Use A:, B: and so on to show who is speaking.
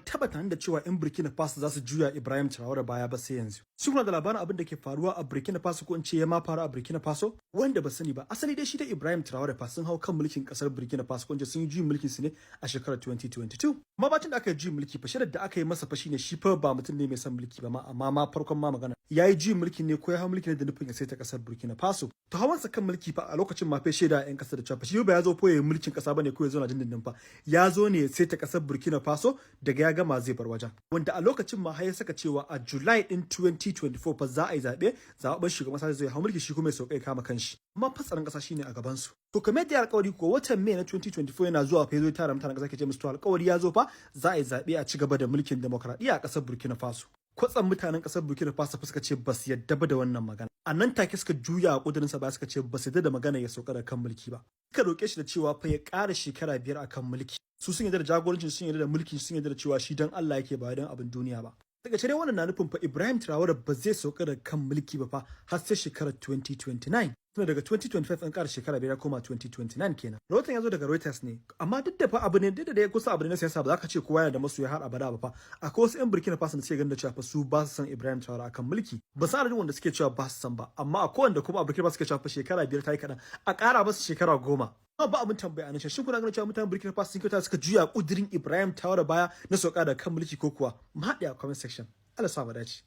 A: Tabbata da cewa 'yan Burkina Faso za su juya Ibrahim Traore baya ba sai yanzu. Shi kuna da labarin abin da ke faruwa a Burkina Faso ko in ce ya ma faru a Burkina Faso? Wanda ba sani ba, asali dai shi da Ibrahim Traore fa sun hau kan mulkin kasar Burkina Faso ko in ce sun yi juyin mulkin su ne a shekarar 2022. Amma bacin da aka yi juyin mulki fa shirin da aka yi masa fa shine shi fa ba mutum ne mai son mulki ba amma ma farkon ma magana. Ya yi juyin mulki ne ko ya hau mulki ne da nufin ya saita kasar Burkina Faso. To hawansa kan mulki fa a lokacin ma fa shaida 'yan kasar da cewa shi ba ya zo fa ya yi mulkin kasa bane ko ya zo na dindindin fa. Ya zo ne ya saita kasar Burkina Faso daga ya gama zai bar wajen. Wanda a lokacin ma har ya saka cewa a July din 2024 fa za a yi zaɓen shugaban kasa zai hau mulki shi kuma ya sauka ya kama kanshi. Amma fatsarin kasa shine a gaban su. To kamar yadda alƙawari ko watan Mai na 2024 yana zuwa fa ya zo tara mutanen kasa ke ce musu to alƙawari ya zo fa za a yi zaɓe a ci gaba da mulkin demokradiyya a ƙasar Burkina Faso. Kwatsam mutanen ƙasar Burkina Faso suka ce ba su yadda ba da wannan magana. A nan take suka juya a ƙudurinsa ba suka ce ba su yadda da magana ya sauka da kan mulki ba. Suka roƙe shi da cewa fa ya ƙara shekara 5 a kan mulki. Su sun yarda da jagorancin, sun yarda da mulki, sun yarda da cewa shi dan Allah yake ba dan abin duniya ba. Daga cire wannan na nufin fa Ibrahim Traore ba zai sauka da kan mulki ba fa har sai shekarar 2029. Tuna daga 2025 an ƙara shekara 5 ya koma 2029 kenan. Rahoton ya zo daga Reuters ne. Amma duk da fa abu ne duk da ya kusa abu ne na siyasa ba za ka ce kowa yana da masoya har abada ba fa. Akwai wasu 'yan Burkina Faso da suke ganin da cewa fa su ba su san Ibrahim Traore akan mulki. Ba sa adadin wanda suke cewa ba su san ba. Amma akwai wanda kuma a Burkina Faso suke cewa fa shekara 5 ta yi kaɗan. A ƙara masa shekara 10. Ba abin tambaya nan shin kuna ganin cewa mutanen Burkina Faso sun kyauta suka juya kudirin Ibrahim Traore baya na sauka da kan mulki ko kuwa? Mu haɗe a comment section. Allah sa mu dace.